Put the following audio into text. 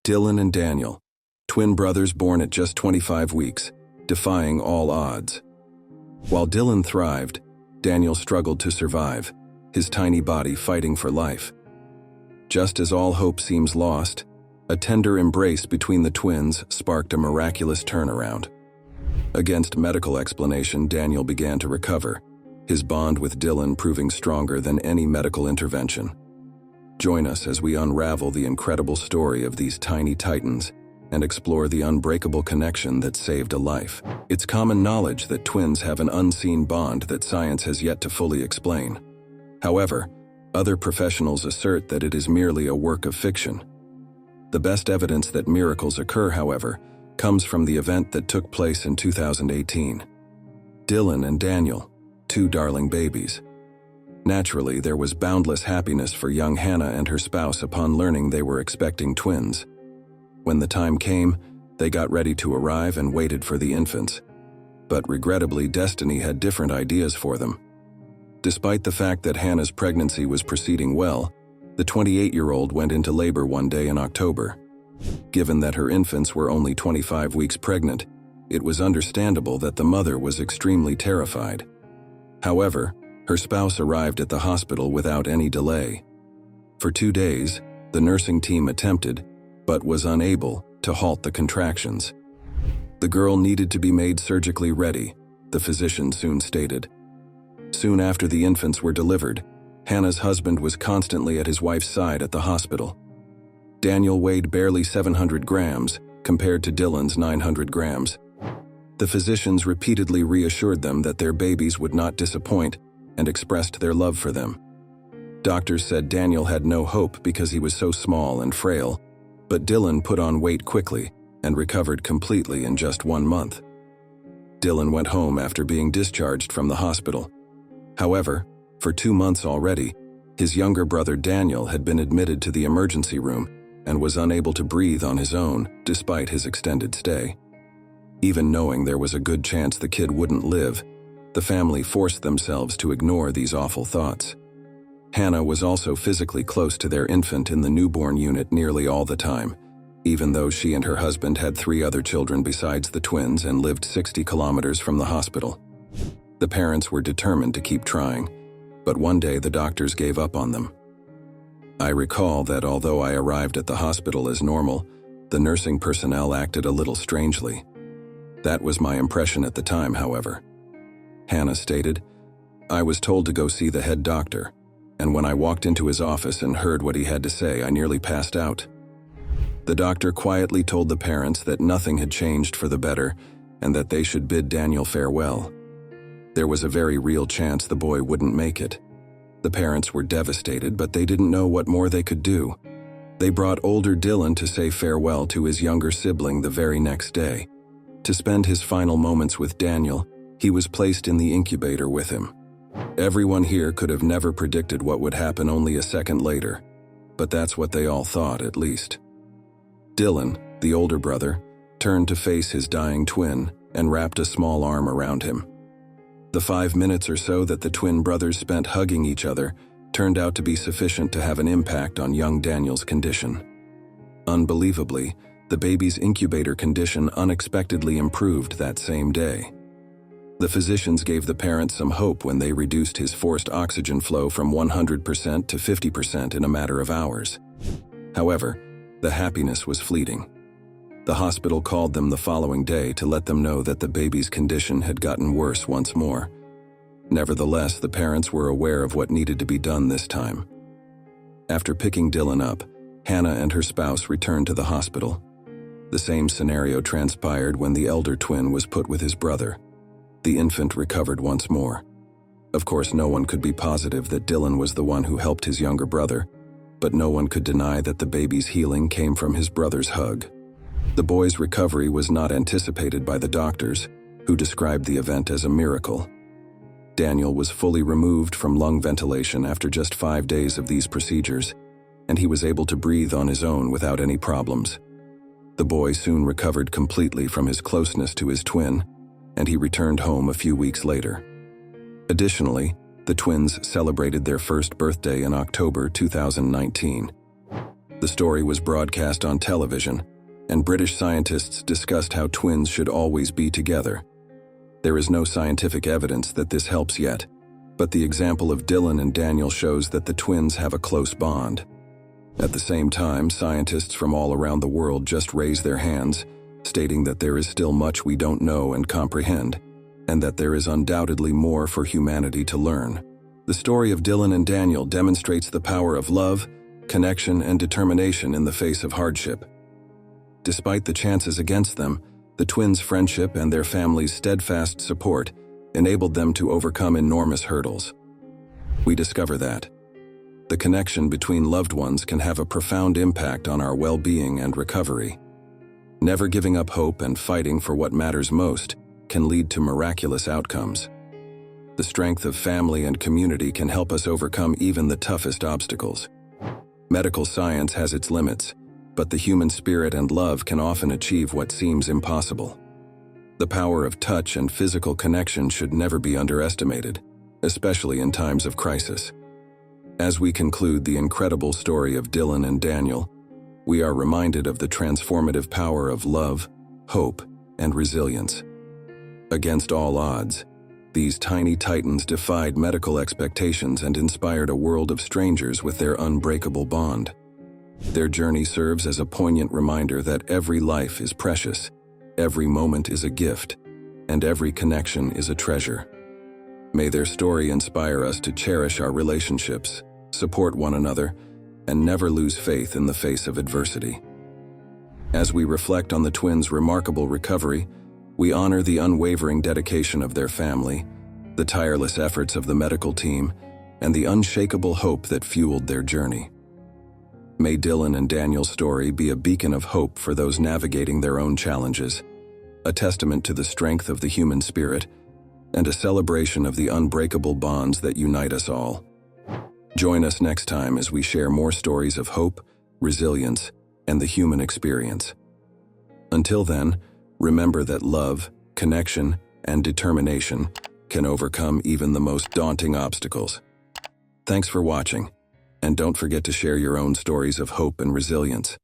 Dylan and Daniel, twin brothers born at just 25 weeks, defying all odds. While Dylan thrived, Daniel struggled to survive, his tiny body fighting for life. Just as all hope seems lost, a tender embrace between the twins sparked a miraculous turnaround. Against medical explanation, Daniel began to recover, his bond with Dylan proving stronger than any medical intervention. Join us as we unravel the incredible story of these tiny titans and explore the unbreakable connection that saved a life. It's common knowledge that twins have an unseen bond that science has yet to fully explain. However, other professionals assert that it is merely a work of fiction. The best evidence that miracles occur, however, comes from the event that took place in 2018. Dylan and Daniel, two darling babies. Naturally, there was boundless happiness for young Hannah and her spouse upon learning they were expecting twins. When the time came, they got ready to arrive and waited for the infants. But regrettably, destiny had different ideas for them. Despite the fact that Hannah's pregnancy was proceeding well, the 28-year-old went into labor one day in October. Given that her infants were only 25 weeks pregnant, it was understandable that the mother was extremely terrified. However, her spouse arrived at the hospital without any delay. For 2 days, the nursing team attempted, but was unable, to halt the contractions. The girl needed to be made surgically ready, the physician soon stated. Soon after the infants were delivered, Hannah's husband was constantly at his wife's side at the hospital. Daniel weighed barely 700 grams, compared to Dylan's 900 grams. The physicians repeatedly reassured them that their babies would not disappoint and expressed their love for them. Doctors said Daniel had no hope because he was so small and frail, but Dylan put on weight quickly and recovered completely in just 1 month. Dylan went home after being discharged from the hospital. However, for 2 months already, his younger brother Daniel had been admitted to the emergency room and was unable to breathe on his own despite his extended stay. Even knowing there was a good chance the kid wouldn't live, the family forced themselves to ignore these awful thoughts. Hannah was also physically close to their infant in the newborn unit nearly all the time, even though she and her husband had 3 other children besides the twins and lived 60 kilometers from the hospital. The parents were determined to keep trying, but one day the doctors gave up on them. I recall that although I arrived at the hospital as normal, the nursing personnel acted a little strangely. That was my impression at the time, however. Hannah stated, "I was told to go see the head doctor, and when I walked into his office and heard what he had to say, I nearly passed out." The doctor quietly told the parents that nothing had changed for the better and that they should bid Daniel farewell. There was a very real chance the boy wouldn't make it. The parents were devastated, but they didn't know what more they could do. They brought older Dylan to say farewell to his younger sibling the very next day. To spend his final moments with Daniel, he was placed in the incubator with him. Everyone here could have never predicted what would happen only a second later, but that's what they all thought, at least. Dylan, the older brother, turned to face his dying twin and wrapped a small arm around him. The 5 minutes or so that the twin brothers spent hugging each other turned out to be sufficient to have an impact on young Daniel's condition. Unbelievably, the baby's incubator condition unexpectedly improved that same day. The physicians gave the parents some hope when they reduced his forced oxygen flow from 100% to 50% in a matter of hours. However, the happiness was fleeting. The hospital called them the following day to let them know that the baby's condition had gotten worse once more. Nevertheless, the parents were aware of what needed to be done this time. After picking Dylan up, Hannah and her spouse returned to the hospital. The same scenario transpired when the elder twin was put with his brother. The infant recovered once more. Of course, no one could be positive that Dylan was the one who helped his younger brother, but no one could deny that the baby's healing came from his brother's hug. The boy's recovery was not anticipated by the doctors, who described the event as a miracle. Daniel was fully removed from lung ventilation after just 5 days of these procedures, and he was able to breathe on his own without any problems. The boy soon recovered completely from his closeness to his twin, and he returned home a few weeks later. Additionally, the twins celebrated their first birthday in October 2019. The story was broadcast on television, and British scientists discussed how twins should always be together. There is no scientific evidence that this helps yet, but the example of Dylan and Daniel shows that the twins have a close bond. At the same time, scientists from all around the world just raise their hands, stating that there is still much we don't know and comprehend, and that there is undoubtedly more for humanity to learn. The story of Dylan and Daniel demonstrates the power of love, connection, and determination in the face of hardship. Despite the chances against them, the twins' friendship and their family's steadfast support enabled them to overcome enormous hurdles. We discover that the connection between loved ones can have a profound impact on our well-being and recovery. Never giving up hope and fighting for what matters most can lead to miraculous outcomes. The strength of family and community can help us overcome even the toughest obstacles. Medical science has its limits, but the human spirit and love can often achieve what seems impossible. The power of touch and physical connection should never be underestimated, especially in times of crisis. As we conclude the incredible story of Dylan and Daniel, we are reminded of the transformative power of love, hope, and resilience. Against all odds, these tiny titans defied medical expectations and inspired a world of strangers with their unbreakable bond. Their journey serves as a poignant reminder that every life is precious, every moment is a gift, and every connection is a treasure. May their story inspire us to cherish our relationships, support one another, and never lose faith in the face of adversity. As we reflect on the twins' remarkable recovery, we honor the unwavering dedication of their family, the tireless efforts of the medical team, and the unshakable hope that fueled their journey. May Dylan and Daniel's story be a beacon of hope for those navigating their own challenges, a testament to the strength of the human spirit, and a celebration of the unbreakable bonds that unite us all. Join us next time as we share more stories of hope, resilience, and the human experience. Until then, remember that love, connection, and determination can overcome even the most daunting obstacles. Thanks for watching, and don't forget to share your own stories of hope and resilience.